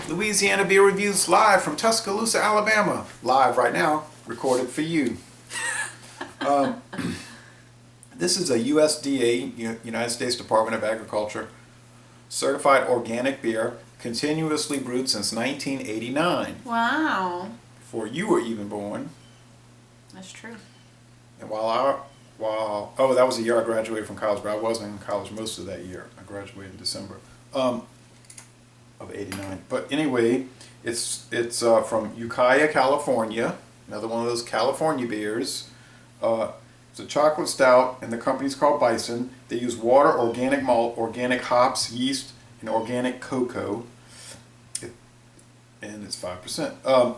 Louisiana Beer Reviews live from Tuscaloosa, Alabama. Live right now, recorded for you. This is a USDA, United States Department of Agriculture, certified organic beer, continuously brewed since 1989. Wow. Before you were even born. That's true. And that was the year I graduated from college, but I wasn't in college most of that year. I graduated in December of '89. But anyway, it's from Ukiah, California. Another one of those California beers. It's a chocolate stout, and the company's called Bison. They use water, organic malt, organic hops, yeast, and organic cocoa. And it's 5%.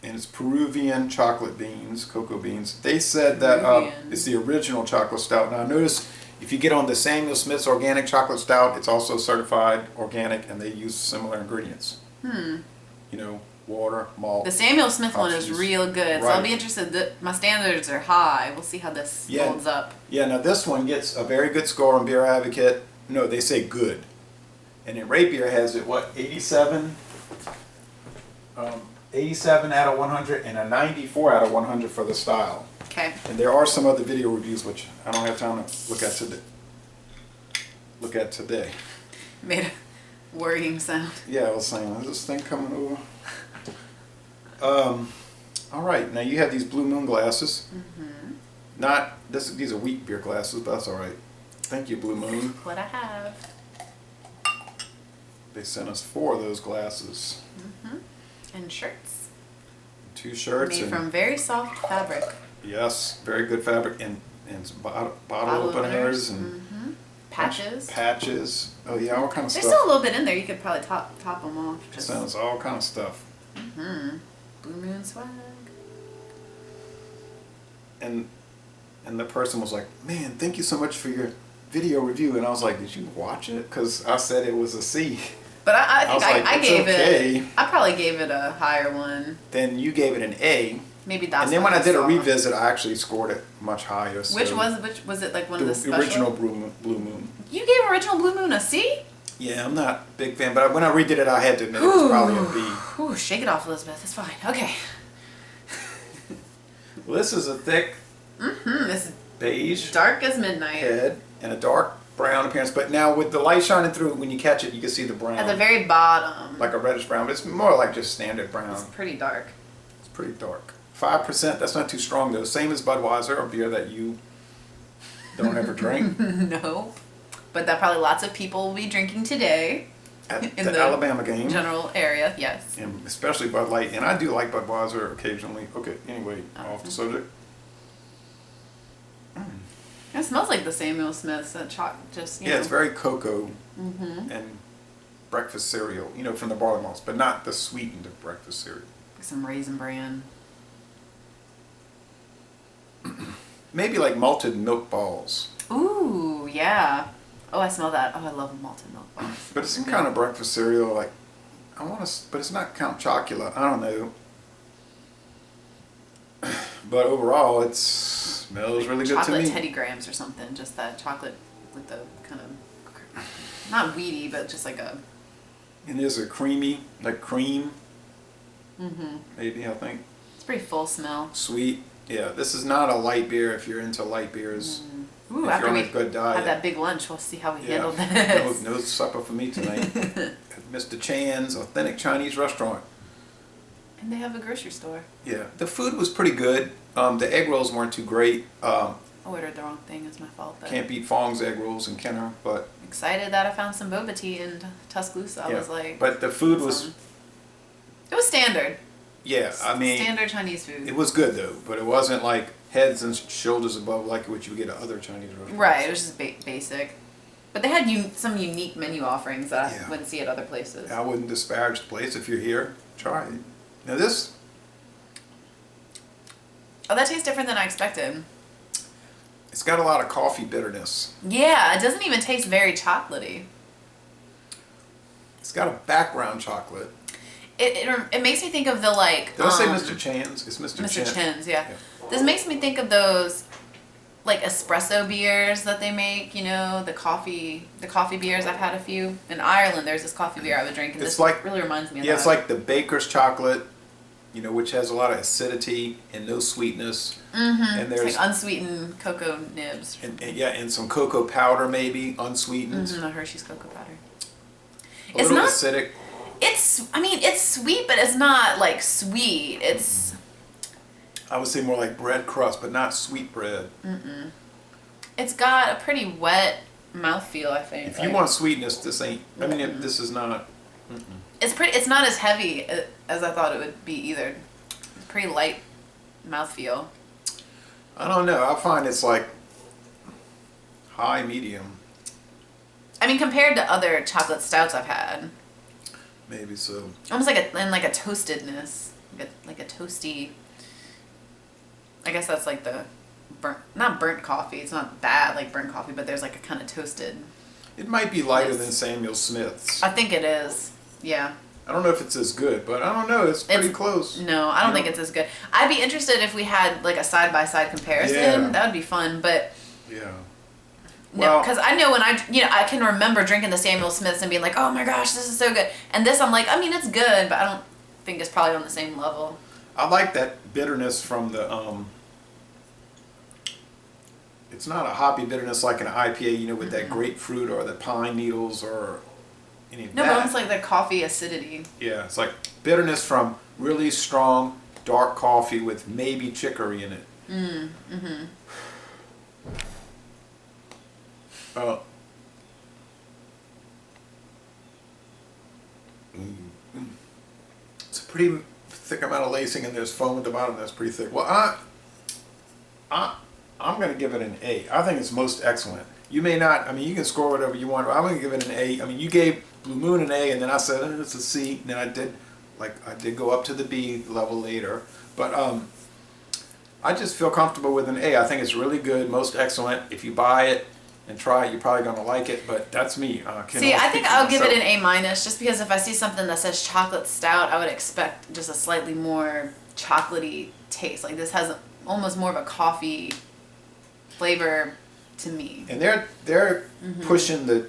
And it's Peruvian chocolate beans, cocoa beans. They said that it's the original chocolate stout. Now notice, if you get on the Samuel Smith's organic chocolate stout, it's also certified organic, and they use similar ingredients. Water, malt. The Samuel Smith one is real good, so Right. I'll be interested. My standards are high. We'll see how this holds up. Yeah, now this one gets a very good score on Beer Advocate. No, they say good. And then Ray Beer has it, 87? 87 out of 100 and a 94 out of 100 for the style. Okay. And there are some other video reviews which I don't have time to look at today. Made a worrying sound. Yeah, I was saying, is this thing coming over? All right, now you have these Blue Moon glasses. These are wheat beer glasses, but that's all right. Thank you, Blue Moon. What I have. They sent us 4 of those glasses. And shirts. 2 shirts. Made from very soft fabric. Yes, very good fabric, and bottle openers and Patches. Patches. Oh yeah, all kind of There's stuff. still a little bit in there. You could probably top them off. Sounds all kind of stuff. Blue Moon swag. And the person was like, "Man, thank you so much for your video review." And I was like, "Did you watch it?" Because I said it was a C. But I think I gave okay. it. I probably gave it a higher one. Then you gave it an A. Maybe that's. And then when I did a revisit, I actually scored it much higher. So which was it like one of the special? Original Blue Moon. You gave original Blue Moon a C? Yeah, I'm not a big fan, but when I redid it, I had to admit it was probably a B. Ooh, shake it off, Elizabeth. It's fine. Okay. Well, this is a thick. This is beige. dark as midnight. Head and a dark brown appearance, but now with the light shining through, when you catch it, you can see the brown. At the very bottom. Like a reddish brown, but it's more like just standard brown. It's pretty dark. It's pretty dark. 5%, that's not too strong though. Same as Budweiser, a beer that you don't ever drink. No. But that probably lots of people will be drinking today. At in the Alabama game. General area, yes. And especially Bud Light. And I do like Budweiser occasionally. Okay, anyway, off the subject. It smells like the Samuel Smith's Yeah, it's very cocoa and breakfast cereal, from the barley malts, but not the sweetened breakfast cereal. Some Raisin Bran. Maybe like malted milk balls. Ooh, yeah. Oh, I smell that. Oh, I love malted milk balls. But it's some kind of breakfast cereal, but it's not Count Chocula. I don't know. But overall, it smells really good to me. Chocolate Teddy Grahams or something. Just that chocolate with the kind of, not weedy, but just like a. And there's a creamy, like cream. Maybe, I think. It's pretty full smell. Sweet. Yeah, this is not a light beer if you're into light beers. Ooh, if after you're on we a good diet. have that big lunch, we'll see how we handle this. No supper for me tonight. At Mr. Chan's Authentic Chinese Restaurant. And they have a grocery store. Yeah, the food was pretty good. The egg rolls weren't too great. I ordered the wrong thing. It's my fault. Can't beat Fong's egg rolls in Kenner, but. Excited that I found some boba tea in Tuscaloosa. I was like. But the food was. It was standard. Yeah, I mean. Standard Chinese food. It was good though, but it wasn't like heads and shoulders above like what you would get at other Chinese restaurants. Right, it was just basic. But they had some unique menu offerings that I wouldn't see at other places. I wouldn't disparage the place. If you're here, try it. Now this. Oh, that tastes different than I expected. It's got a lot of coffee bitterness. Yeah, it doesn't even taste very chocolatey. It's got a background chocolate. It makes me think of the like. Did I say Mr. Chan's? It's Mr. Chan's, yeah. This makes me think of those like espresso beers that they make, you know, the coffee beers. I've had a few. In Ireland, there's this coffee beer I would drink, and It's this like- really reminds me of Yeah, that. it's like the baker's chocolate, you know, which has a lot of acidity and no sweetness. And It's there's like unsweetened cocoa nibs. and some cocoa powder maybe, unsweetened. The Hershey's cocoa powder. A It's little not- acidic. It's sweet, but it's not like sweet. It's I would say more like bread crust, but not sweet bread. it's got a pretty wet mouthfeel, I think. If you want sweetness, this ain't. I mean, this is not. It's not as heavy as I thought it would be either. It's pretty light mouthfeel. I don't know. I find it's like high medium, I mean, compared to other chocolate stouts I've had, maybe so. almost like a toastedness, like a toasty. I guess that's like the not burnt coffee. It's not bad like burnt coffee, but there's like a kind of toasted. It might be lighter Yes. than Samuel Smith's. I think it is. Yeah. I don't know if it's as good, but I don't know. It's pretty close. No, I don't think it's as good. I'd be interested if we had like a side by side comparison. Yeah. That would be fun, but Yeah. no, Well, because I know when I can remember drinking the Samuel Smiths and being like, oh my gosh, this is so good. And this, I'm like, I mean, it's good, but I don't think it's probably on the same level. I like that bitterness from the. It's not a hoppy bitterness like an IPA, you know, with that grapefruit or the pine needles or any of No, that. but it's like the coffee acidity. Yeah, it's like bitterness from really strong dark coffee with maybe chicory in it. It's a pretty thick amount of lacing, and there's foam at the bottom that's pretty thick. Well, I'm going to give it an A. I think it's most excellent. You may not, I mean, you can score whatever you want, but I'm going to give it an A. I mean, you gave Blue Moon an A, and then I said, it's a C. And then I did go up to the B level later. But I just feel comfortable with an A. I think it's really good, most excellent. If you buy it and try it, you're probably going to like it, but that's me. See, I think I'll give it an A minus, just because if I see something that says chocolate stout, I would expect just a slightly more chocolatey taste. Like this has almost more of a coffee flavor to me. And they're pushing the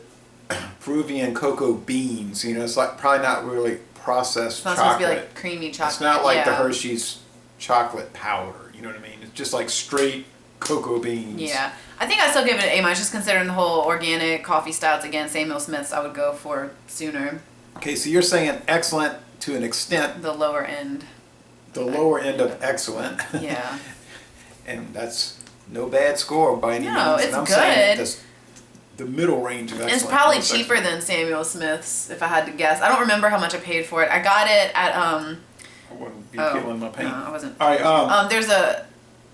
Peruvian cocoa beans. You know, it's like probably not really processed It's not chocolate. supposed to be like creamy chocolate. It's not like the yeah. Hershey's chocolate powder. You know what I mean? It's just like straight cocoa beans. Yeah, I think I still give it an A minus, just considering the whole organic coffee stouts. Again, Samuel Smiths I would go for sooner. Okay, so you're saying excellent to an extent. The lower end. The lower end of excellent. Yeah. And that's no bad score by any No, means. it's And I'm good. saying the middle range of excellent. It's probably most cheaper excellent. than Samuel Smith's, if I had to guess. I don't remember how much I paid for it. I got it at I wouldn't be peeling my paint. No, I wasn't. All right.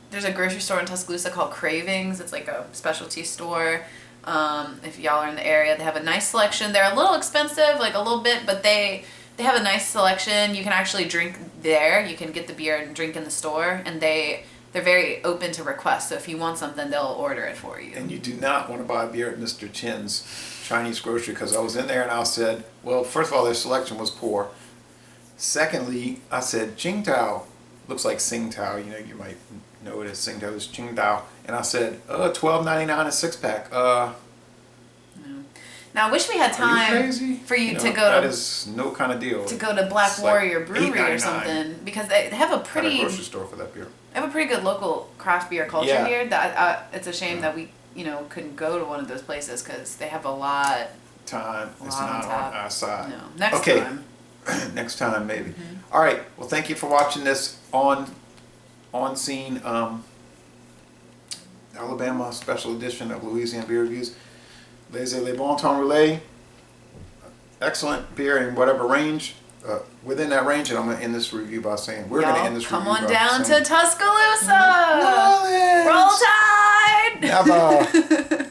There's a grocery store in Tuscaloosa called Cravings. It's like a specialty store. If y'all are in the area, they have a nice selection. They're a little expensive, like a little bit, but they have a nice selection. You can actually drink there. You can get the beer and drink in the store, and they're very open to requests. So if you want something, they'll order it for you. And you do not want to buy beer at Mr. Chin's Chinese grocery, because I was in there and I said, well, first of all, their selection was poor. Secondly, I said, Qingdao looks like Tsingtao. You know, you might know it as Tsingtao. It's Qingdao. And I said, $12.99 a six-pack. Now I wish we had Are you time crazy? for you No, to go that to is no kind of deal. Black It's like Warrior Brewery or $8.99 something, because they have a at a pretty grocery store for that beer. I have a pretty good local craft beer culture Yeah. here. That it's a shame that we couldn't go to one of those places, because they have a lot. Time. It's Wow, not tap. on our side. No, next Okay. time. Next time, maybe. All right. Well, thank you for watching this on scene Alabama special edition of Louisiana Beer Reviews. Laissez les bon temps relais. Excellent beer in whatever range. Within that range, and I'm going to end this review by saying we're going to Y'all end this come review on by down saying, to Tuscaloosa. Rollins! Roll Tide. Never.